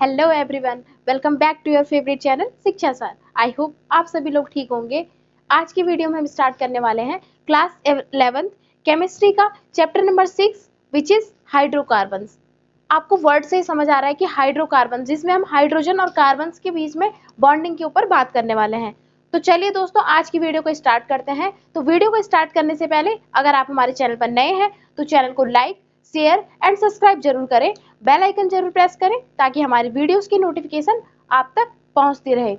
Hello everyone, welcome back to your favourite channel Shiksha Saar. I hope आप सभी लोग ठीक होंगे। आज की वीडियो में हम स्टार्ट करने वाले हैं क्लास 11th केमिस्ट्री का chapter number 6 which is hydrocarbons. आपको वर्ड से ही समझ आ रहा है कि हाइड्रोकार्बन, जिसमें हम हाइड्रोजन और कार्बन के बीच में बॉन्डिंग के ऊपर बात करने वाले हैं। तो चलिए दोस्तों, आज की वीडियो को स्टार्ट करते हैं। तो वीडियो को स्टार्ट करने से पहले अगर आप हमारे चैनल पर नए हैं तो चैनल को लाइक, शेयर एंड सब्सक्राइब जरूर करें, बेल आइकन जरूर प्रेस करें ताकि हमारी वीडियोस की नोटिफिकेशन आप तक पहुंचती रहे।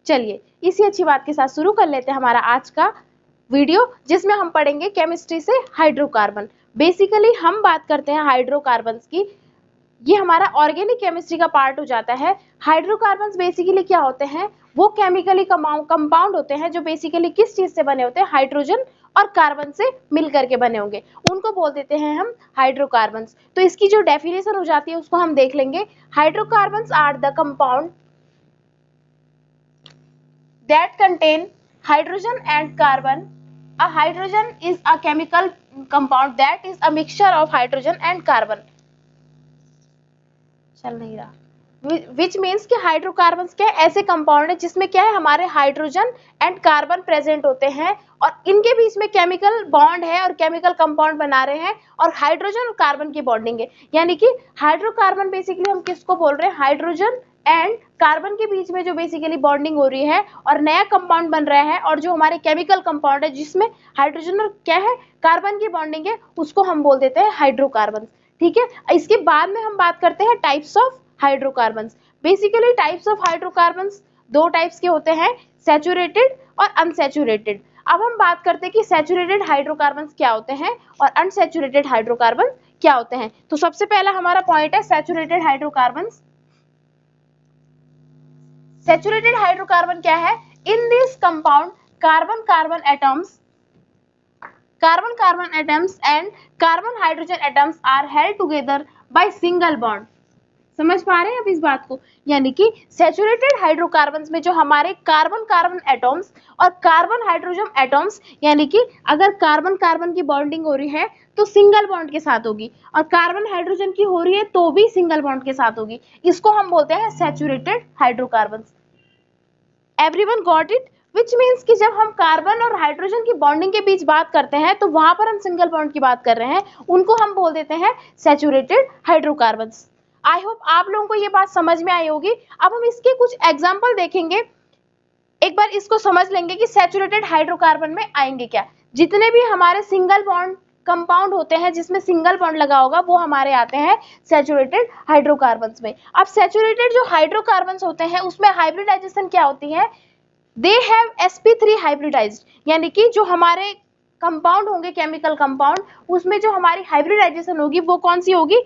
चलिए इसी अच्छी बात के साथ शुरू कर लेते हैं हमारा आज का वीडियो, जिसमें हम पढ़ेंगे केमिस्ट्री से हाइड्रोकार्बन। बेसिकली हम बात करते हैं हाइड्रोकार्बन्स की। ये हमारा ऑर्गेनिक केमिस्ट्री का पार्ट हो जाता है। हाइड्रोकार्बन्स बेसिकली क्या होते हैं? वो केमिकली कंपाउंड होते हैं जो बेसिकली किस चीज से बने होते हैं? हाइड्रोजन और कार्बन से मिलकर के बने होंगे, उनको बोल देते हैं हम हाइड्रोकार्बन्स। तो इसकी जो डेफिनेशन हो जाती है उसको हम देख लेंगे। Hydrocarbons are the compound that contain hydrogen and carbon. A hydrogen is a chemical compound that is a mixture of hydrogen and carbon. चल नहीं रहा। विच मीन्स कि हाइड्रोकार्बन्स क्या है? ऐसे कंपाउंड है जिसमें क्या है, हमारे हाइड्रोजन एंड कार्बन प्रेजेंट होते हैं और इनके बीच में केमिकल बॉन्ड है और केमिकल कंपाउंड बना रहे हैं और हाइड्रोजन और कार्बन की बॉन्डिंग है। यानी कि हाइड्रोकार्बन बेसिकली हम किसको बोल रहे हैं? हाइड्रोजन एंड कार्बन के बीच में जो बेसिकली बॉन्डिंग हो रही है और नया कंपाउंड बन रहा है, और जो हमारे केमिकल कंपाउंड है जिसमें हाइड्रोजन और क्या है, कार्बन की बॉन्डिंग है, उसको हम बोल देते हैं हाइड्रोकार्बन। ठीक है, इसके बाद में हम बात करते हैं types of hydrocarbons. Basically types of hydrocarbons दो टाइप्स के होते हैं, सैचुरेटेड और अनसैचुरेटेड। अब हम बात करते हैं कि सैचुरेटेड हाइड्रोकार्बन्स क्या होते हैं और अनसैचुरेटेड हाइड्रोकार्बन क्या होते हैं। तो सबसे पहला हमारा पॉइंट है सैचुरेटेड हाइड्रोकार्बन्स। सैचुरेटेड हाइड्रोकार्बन क्या है? In this compound carbon carbon atoms and carbon hydrogen atoms are held together by single bond. समझ पा रहे हैं अब इस बात को? यानी कि सैचुरेटेड हाइड्रोकार्बन्स में जो हमारे कार्बन कार्बन एटॉम्स और कार्बन हाइड्रोजन एटॉम्स, यानी कि अगर कार्बन कार्बन की बॉन्डिंग हो रही है तो सिंगल बॉन्ड के साथ होगी और कार्बन हाइड्रोजन की हो रही है तो भी सिंगल बॉन्ड के साथ होगी। इसको हम बोलते हैं saturated hydrocarbons. Everyone got it? Which means कि जब हम कार्बन और हाइड्रोजन की बॉन्डिंग के बीच बात करते हैं तो वहां पर हम सिंगल बॉन्ड की बात कर रहे हैं, उनको हम बोल देते हैं सैचुरेटेड हाइड्रोकार्बन्स। आई होप आप लोगों को ये बात समझ में आई होगी। अब हम इसके कुछ एग्जाम्पल देखेंगे, एक बार इसको समझ लेंगे कि सैचुरेटेड हाइड्रोकार्बन में आएंगे क्या। जितने भी हमारे सिंगल बॉन्ड कंपाउंड होते हैं जिसमें सिंगल बॉन्ड लगा होगा वो हमारे आते हैं सैचुरेटेड हाइड्रोकार्बन्स में। अब सैचुरेटेड जो हाइड्रोकार्बन्स होते हैं उसमें हाइब्रिडाइजेशन क्या होती है? दे हैव sp3 हाइब्रिडाइज्ड, यानी कि जो हमारे कंपाउंड होंगे केमिकल कंपाउंड, उसमें जो हमारी हाइब्रिडाइजेशन होगी वो कौन सी होगी?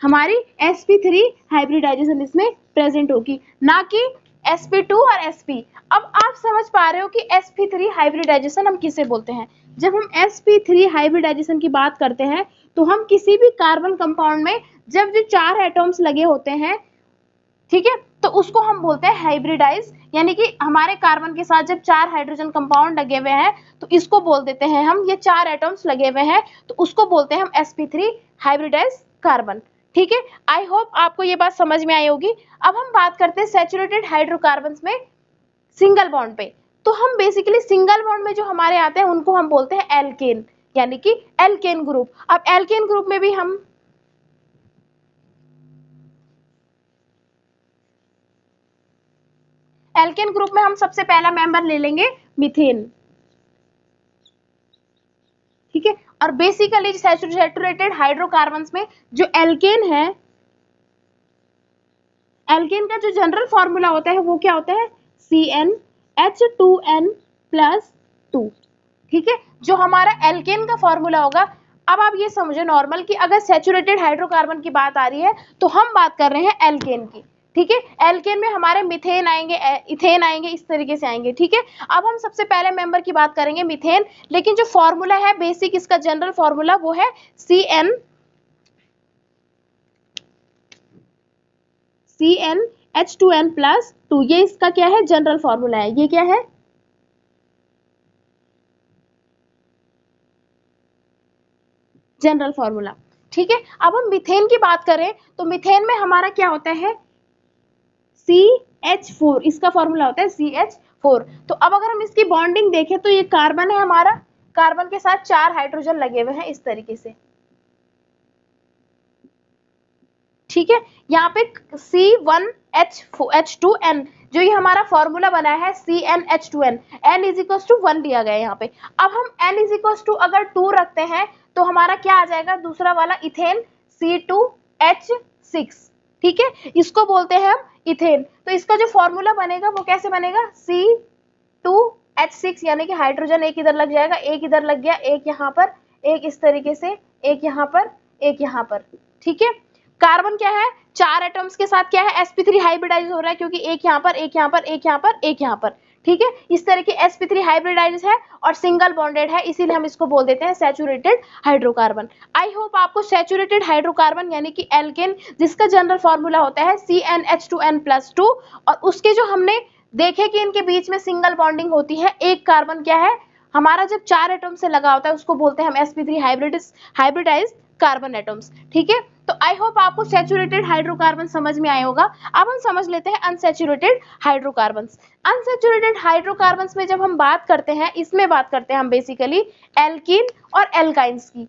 हमारी sp3 हाइब्रिडाइजेशन इसमें प्रेजेंट होगी, ना कि sp2 और sp। अब आप समझ पा रहे हो कि sp3 हाइब्रिडाइजेशन हम किसे बोलते हैं। जब हम sp3 हाइब्रिडाइजेशन की बात करते हैं तो हम किसी भी कार्बन कंपाउंड में जब जो 4 एटॉम्स लगे होते हैं, ठीक है, तो उसको हम बोलते हैं हाइब्रिडाइज। यानी कि हमारे कार्बन के साथ जब 4 हाइड्रोजन कंपाउंड लगे हुए हैं तो इसको बोल देते हैं हम, ये 4 एटॉम्स लगे हुए हैं तो उसको बोलते हैं हम sp3 हाइब्रिडाइज कार्बन। ठीक है, आई होप आपको ये बात समझ में आई होगी। अब हम बात करते हैं सैचुरेटेड हाइड्रोकार्बन्स में सिंगल बॉन्ड पे। तो हम बेसिकली सिंगल बॉन्ड में जो हमारे आते हैं उनको हम बोलते हैं एल्केन, यानी कि एल्केन ग्रुप। अब एल्केन ग्रुप में भी हम एल्केन ग्रुप में हम सबसे पहला मेंबर ले लेंगे मीथेन। ठीक है, और बेसिकली सैचुरेटेड हाइड्रोकार्बन्स में जो एल्केन है, एल्केन का जो जनरल फॉर्मूला होता है वो क्या होता है? CnH2n+2। ठीक है, जो हमारा एल्केन का फॉर्मूला होगा। अब आप ये समझो नॉर्मल कि अगर सैचुरेटेड हाइड्रोकार्बन की बात आ रही है तो हम बात कर रहे हैं एल्केन की। ठीक है, एल्केन में हमारे मिथेन आएंगे, इथेन आएंगे, इस तरीके से आएंगे। ठीक है, अब हम सबसे पहले मेंबर की बात करेंगे मिथेन, लेकिन जो फॉर्मूला है बेसिक इसका जनरल फॉर्मूला वो है CnH2n+2। ये इसका क्या है? जनरल फॉर्मूला है। ये क्या है? General formula. ठीक है। अब हम मीथेन की बात करें तो मीथेन में हमारा क्या होता है, CH4, इसका फॉर्मूला होता है CH4। तो अब अगर हम इसकी बॉन्डिंग देखें तो ये कार्बन है हमारा, कार्बन के साथ 4 हाइड्रोजन लगे हुए हैं इस तरीके से, ठीक है। यहाँ पे C1H2N, जो ये हमारा फॉर्मूला बना है CnH2n, n is equal to 1 दिया गया है यहाँ पे। अब हम n इज इक्वल टू अगर 2 रखते हैं तो हमारा क्या आ जाएगा, दूसरा वाला इथेन C2H6, ठीक है, इसको बोलते हैं हम इथेन। तो इसका जो फॉर्मूला बनेगा वो कैसे बनेगा, C2H6, यानी कि हाइड्रोजन एक इधर लग जाएगा, एक इधर लग गया, एक यहाँ पर, एक इस तरीके से, एक यहाँ पर, एक यहाँ पर, ठीक है। कार्बन क्या है, 4 एटम्स के साथ क्या है, sp3 हाइब्रिडाइज हो रहा है, क्योंकि एक यहाँ पर, एक यहाँ पर, एक यहाँ पर, एक यहाँ पर, ठीक है। इस तरह के sp3 हाइब्रिडाइज है और सिंगल बॉन्डेड है, इसीलिए हम इसको बोल देते हैं सैचुरेटेड हाइड्रोकार्बन। आई होप आपको सैचुरेटेड हाइड्रोकार्बन यानी कि एल्केन, जिसका जनरल फॉर्मूला होता है CnH2n+2, और उसके जो हमने देखे कि इनके बीच में सिंगल बॉन्डिंग होती है, एक कार्बन क्या है हमारा जब 4 एटम से लगा होता है उसको बोलते हैं हम sp3 हाइब्रिडाइज कार्बन एटम्स, ठीक है। तो आई होप आपको सैचुरेटेड हाइड्रोकार्बन समझ में आया होगा। अब हम समझ लेते हैं अनसैचुरेटेड हाइड्रोकार्बन्स। अनसैचुरेटेड हाइड्रोकार्बन्स में जब हम बात करते हैं, इसमें बात करते हैं हम बेसिकली एल्कीन और एल्काइंस की।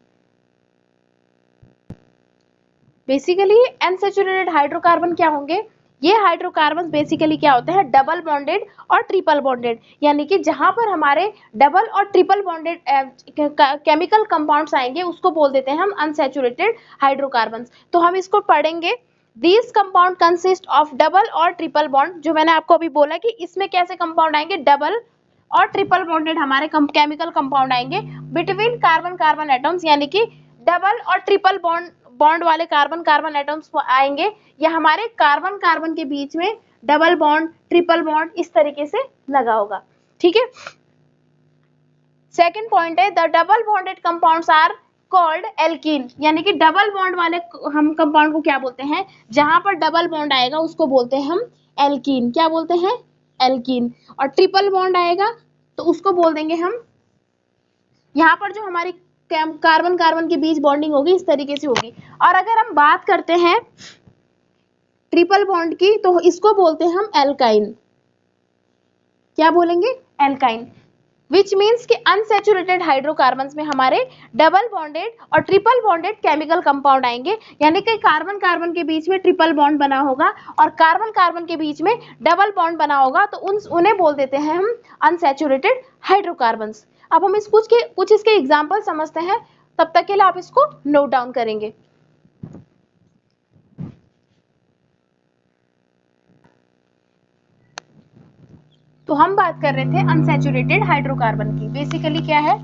बेसिकली अनसैचुरेटेड हाइड्रोकार्बन क्या होंगे, ये हाइड्रोकार्बन बेसिकली क्या होते हैं, डबल बॉन्डेड और ट्रिपल बॉन्डेड, यानी कि जहां पर हमारे डबल और ट्रिपल बॉन्डेड केमिकल कंपाउंड्स आएंगे उसको बोल देते हैं हम अनसैचुरेटेड हाइड्रोकार्बन्स। तो हम इसको पढ़ेंगे, these compound consist of double और ट्रिपल बॉन्ड, जो मैंने आपको अभी बोला कि इसमें कैसे कंपाउंड आएंगे, डबल और ट्रिपल बॉन्डेड हमारे केमिकल कंपाउंड आएंगे बिटवीन कार्बन कार्बन एटम्स, यानी कि डबल और ट्रिपल बॉन्ड वाले कार्बन कार्बन एटम्स आएंगे, या हमारे कार्बन कार्बन के बीच में डबल बॉन्ड ट्रिपल बॉन्ड इस तरीके से लगा होगा, ठीक है। सेकंड पॉइंट है, the double bonded compounds are called alkene, यानी कि डबल बॉन्ड वाले हम कंपाउंड को क्या बोलते हैं, जहां पर डबल बॉन्ड आएगा उसको बोलते हैं हम एल्कीन, क्या बोलते हैं, एल्कीन। और ट्रिपल बॉन्ड आएगा तो उसको बोल देंगे हम, यहाँ पर जो हमारी कार्बन कार्बन के बीच बॉन्डिंग होगी इस तरीके से होगी। और अगर हम बात करते हैं ट्रिपल बॉन्ड की तो इसको बोलते हैं हम एल्काइन, क्या बोलेंगे, एल्काइन। विच मीन्स कि अनसैचुरेटेड हाइड्रोकार्बन्स में हमारे डबल बॉन्डेड और ट्रिपल बॉन्डेड केमिकल कंपाउंड आएंगे, यानी कि कार्बन कार्बन के बीच में ट्रिपल बॉन्ड बना होगा और कार्बन कार्बन के बीच में डबल बॉन्ड बना होगा, तो उन्हें बोल देते हैं हम अनसैचुरेटेड हाइड्रोकार्बन्स। अब हम कुछ इसके एग्जाम्पल समझते हैं, तब तक के लिए आप इसको नोट डाउन करेंगे। तो हम बात कर रहे थे अनसैचुरेटेड हाइड्रोकार्बन की। बेसिकली क्या है,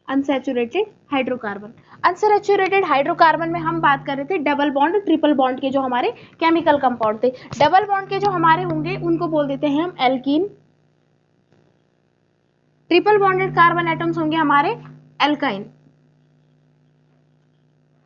अनसैचुरेटेड हाइड्रोकार्बन। अनसैचुरेटेड हाइड्रोकार्बन में हम बात कर रहे थे डबल बॉन्ड ट्रिपल बॉन्ड के जो हमारे केमिकल कंपाउंड थे। डबल बॉन्ड के जो हमारे होंगे उनको बोल देते हैं हम alkene, triple bonded carbon atoms होंगे हमारे एल्काइन,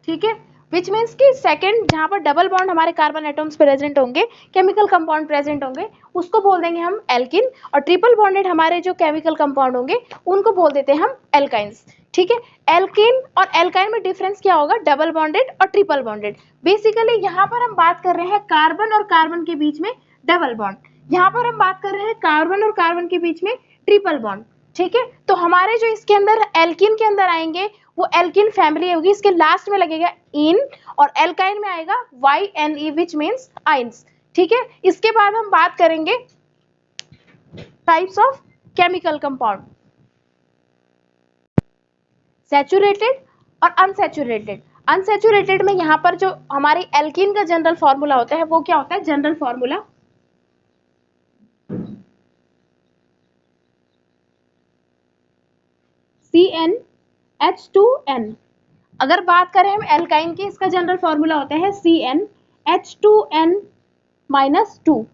ठीक है। विच मीन्स कि सेकंड जहां पर डबल बॉन्ड हमारे कार्बन एटम्स प्रेजेंट होंगे, केमिकल कंपाउंड प्रेजेंट होंगे, उसको बोल देंगे हम एल्किन, और ट्रिपल बॉन्डेड हमारे जो केमिकल कंपाउंड होंगे उनको बोल देते हैं हम एल्काइंस, ठीक है। एल्किन और एल्काइन में डिफरेंस क्या होगा, डबल बॉन्डेड और ट्रिपल बॉन्डेड। बेसिकली यहाँ पर हम बात कर रहे हैं कार्बन और कार्बन के बीच में डबल बॉन्ड, यहाँ पर हम बात कर रहे हैं कार्बन और कार्बन के बीच में ट्रिपल बॉन्ड, ठीक है। तो हमारे जो इसके अंदर एल्किन के अंदर आएंगे वो एल्किन फैमिली होगी, इसके लास्ट में लगेगा इन, और एल्काइन में आएगा YNE विच मीन्स आइंस, ठीक है। इसके बाद हम बात करेंगे types of chemical compound, saturated और अनसैचुरेटेड। अनसैचुरेटेड में यहाँ पर जो हमारी एल्किन का जनरल फॉर्मूला होता है वो क्या होता है, जनरल फॉर्मूला CnH2n। अगर बात करें हम एल्काइन की, इसका जनरल फॉर्मूला होता है CnH2n-2,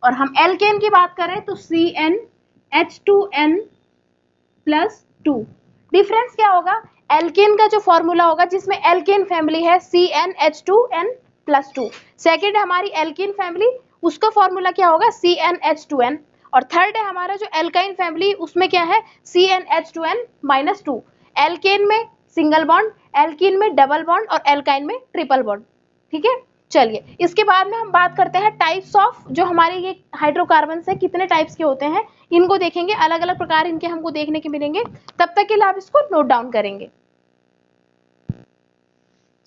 और हम एल्केन की बात करें तो CnH2n+2। डिफरेंस क्या होगा, एल्केन का जो फॉर्मूला होगा जिसमें एल्केन फैमिली है CnH2n, +2। सेकेंड है हमारी एल्कीन फैमिली, उसका फॉर्मूला क्या होगा CnH2n। और थर्ड है हमारा जो एल्काइन फैमिली, उसमें क्या है CnH2n-2। एल्केन में सिंगल बॉन्ड, एल्कीन में डबल बॉन्ड और एल्काइन में ट्रिपल बॉन्ड। ठीक है, चलिए इसके बाद में हम बात करते हैं टाइप्स ऑफ जो हमारे ये हाइड्रोकार्बन है कितने टाइप्स के होते हैं, इनको देखेंगे, अलग अलग प्रकार इनके हमको देखने के मिलेंगे। तब तक के लिए आप इसको नोट डाउन करेंगे।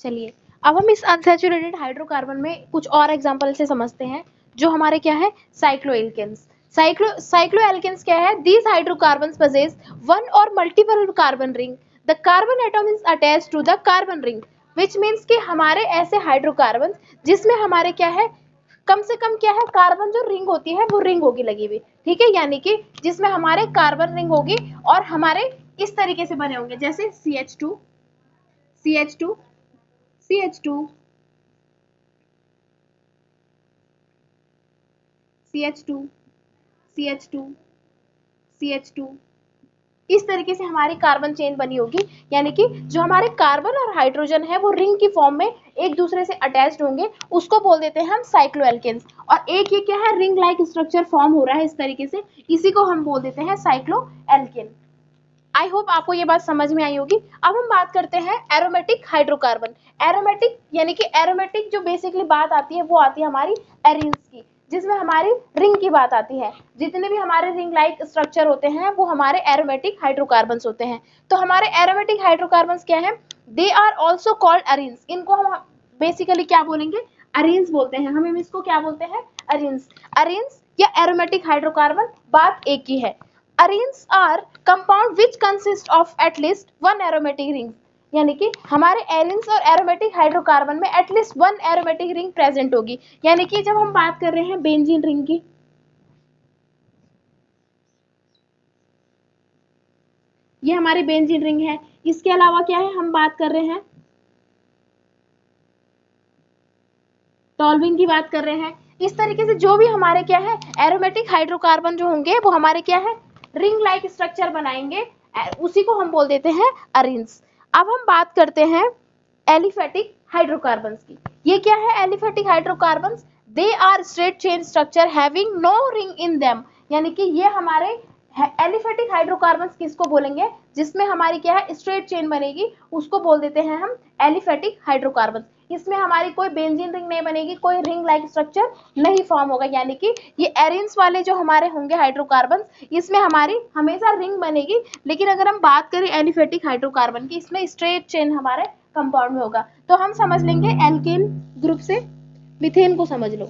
चलिए अब हम इस अनसैचुरेटेड हाइड्रोकार्बन में कुछ और एग्जांपल से समझते हैं, जो हमारे क्या है साइक्लोएल्केन्स। साइक्लोएल्केन्स क्या है, दीज हाइड्रोकार्बन्स possess वन और multiple carbon ring, the carbon atom is attached to the carbon ring, which means कि हमारे ऐसे हाइड्रोकार्बन जिसमें हमारे क्या है कम से कम क्या है कार्बन जो रिंग होती है वो रिंग होगी लगी हुई। ठीक है, यानी कि जिसमें हमारे कार्बन रिंग होगी और हमारे इस तरीके से बने होंगे, जैसे CH2 CH2 CH2 CH2 CH2 CH2, इस तरीके से हमारी कार्बन चेन बनी होगी। यानी कि जो हमारे कार्बन और हाइड्रोजन है वो रिंग की फॉर्म में एक दूसरे से अटैच्ड होंगे, उसको बोल देते हैं हम साइक्लोएल्केन्स। और एक ये क्या है रिंग लाइक स्ट्रक्चर फॉर्म हो रहा है इस तरीके से, इसी को हम बोल देते हैं साइक्लोएल्केन। आई होप आपको ये बात समझ में आई होगी। अब हम बात करते हैं एरोमेटिक हाइड्रोकार्बन। एरोमेटिक यानी कि एरोमेटिक जो बेसिकली बात आती है वो आती है हमारी एरीन्स की, जिसमें हमारी रिंग की बात आती है। जितने भी हमारे रिंग लाइक स्ट्रक्चर होते हैं वो हमारे एरोमेटिक हाइड्रोकार्बन्स होते हैं। तो हमारे एरोमेटिक हाइड्रोकार्बन्स क्या है, they are also called arenes. इनको हम बेसिकली क्या बोलेंगे, अरीन्स बोलते हैं। हम इसको क्या बोलते हैं, अरीन्स। अरीन्स या एरोमेटिक हाइड्रोकार्बन बात एक ही है। Arenes are compound which consist of at least one aromatic ring, यानी कि हमारे एरिन्स और एरोमेटिक हाइड्रोकार्बन में at least one aromatic ring present होगी। यानी कि जब हम बात कर रहे हैं बेंजीन रिंग की, ये हमारी बेंजीन रिंग है। इसके अलावा क्या है, हम बात कर रहे हैं टॉल्यूइन की बात कर रहे हैं। इस तरीके से जो भी हमारे क्या है एरोमेटिक हाइड्रोकार्बन जो होंगे वो हमारे क्या है रिंग लाइक स्ट्रक्चर बनाएंगे, उसी को हम बोल देते हैं अरीन्स। अब हम बात करते हैं एलिफेटिक हाइड्रोकार्बन्स की। ये क्या है aliphatic hydrocarbons, they are straight chain structure having no ring in them. यानी कि ये हमारे एलिफेटिक हाइड्रोकार्बन्स किसको बोलेंगे, जिसमें हमारी क्या है स्ट्रेट चेन बनेगी, उसको बोल देते हैं हम एलिफेटिक हाइड्रोकार्बन्स। इसमें हमारी कोई बेंजीन रिंग नहीं बनेगी, कोई रिंग लाइक स्ट्रक्चर नहीं फॉर्म होगा। यानी कि ये एरिन्स वाले जो हमारे होंगे हाइड्रोकार्बन, इसमें हमारी हमेशा रिंग बनेगी। लेकिन अगर हम बात करें एलिफेटिक हाइड्रोकार्बन की, इसमें स्ट्रेट चेन हमारे कंपाउंड में होगा। तो हम समझ लेंगे एल्केन ग्रुप से मीथेन को समझ लो।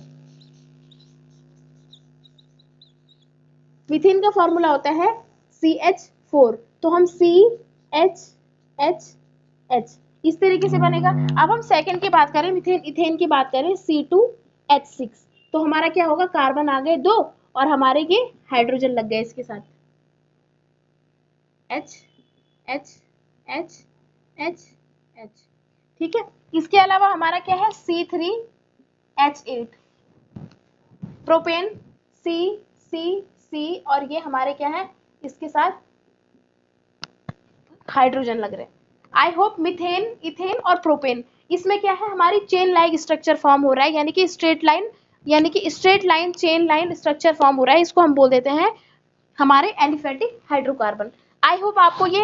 मीथेन का फॉर्मूला होता है CH4, तो हम CHHH इस तरीके से बनेगा। अब हम सेकंड की बात करें, मीथेन इथेन की बात करें, C2H6, तो हमारा क्या होगा कार्बन आ गए 2 और हमारे ये हाइड्रोजन लग गए इसके साथ, H H H H H। ठीक है, इसके अलावा हमारा क्या है C3H8, propane C C C और ये हमारे क्या है इसके साथ हाइड्रोजन लग रहे हैं। आई होप मिथेन इथेन और प्रोपेन, इसमें क्या है हमारी चेन लाइक स्ट्रक्चर फॉर्म हो रहा है, यानी कि straight line chain line structure form हो रहा है, इसको हम बोल देते हैं हमारे एलिफेटिक हाइड्रोकार्बन। आई होप आपको ये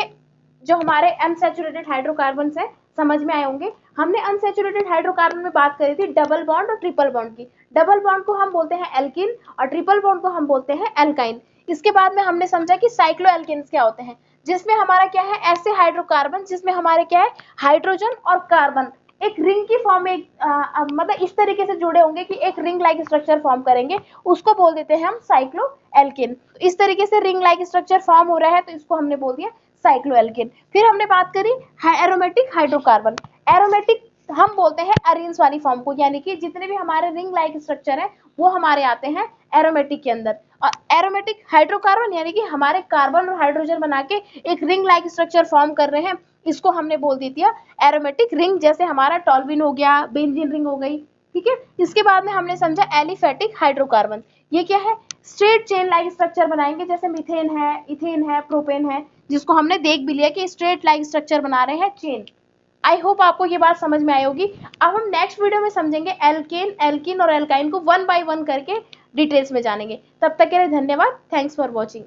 जो हमारे अनसैचुरेटेड हाइड्रोकार्बन है समझ में आए होंगे। हमने अनसैचुरेटेड हाइड्रोकार्बन में बात करी थी डबल बॉन्ड और ट्रिपल बॉन्ड की। डबल बॉन्ड को हम बोलते हैं एल्किन और ट्रिपल बॉन्ड को हम बोलते हैं एल्काइन। इसके बाद में हमने समझा कि साइक्लोएल्केन्स क्या होते हैं, जिसमें हमारा क्या है ऐसे हाइड्रोकार्बन जिसमें हमारे क्या है हाइड्रोजन और कार्बन एक रिंग की फॉर्म में मतलब इस तरीके से जुड़े होंगे कि एक रिंग लाइक स्ट्रक्चर फॉर्म करेंगे, उसको बोल देते हैं हम साइक्लोएल्केन। तो इस तरीके से रिंग लाइक स्ट्रक्चर फॉर्म हो रहा है तो इसको हमने बोल दिया साइक्लोएल्केन। फिर हमने बात करी एरोमेटिक हाइड्रोकार्बन। एरोमेटिक हम बोलते हैं अरीन्स वाली फॉर्म को, यानी कि जितने भी हमारे रिंग लाइक स्ट्रक्चर है वो हमारे आते हैं एरोमेटिक के अंदर। और एरोमेटिक हाइड्रोकार्बन यानी कि हमारे कार्बन और हाइड्रोजन बना के एक रिंग लाइक स्ट्रक्चर फॉर्म कर रहे हैं, इसको हमने बोल दी दिया एरोमेटिक रिंग, जैसे हमारा टॉल्यूइन हो गया, बेंजीन रिंग हो गई। ठीक है, इसके बाद में हमने समझा एलिफेटिक हाइड्रोकार्बन। ये क्या है स्ट्रेट चेन लाइक स्ट्रक्चर बनाएंगे, जैसे मीथेन है, इथेन है, प्रोपेन है, जिसको हमने देख भी लिया कि स्ट्रेट लाइक स्ट्रक्चर बना रहे हैं चेन। आई होप आपको ये बात समझ में आई होगी। अब हम नेक्स्ट वीडियो में समझेंगे एल्केन, एल्कीन और एल्काइन को वन बाय वन करके डिटेल्स में जानेंगे। तब तक के लिए धन्यवाद। Thanks for watching.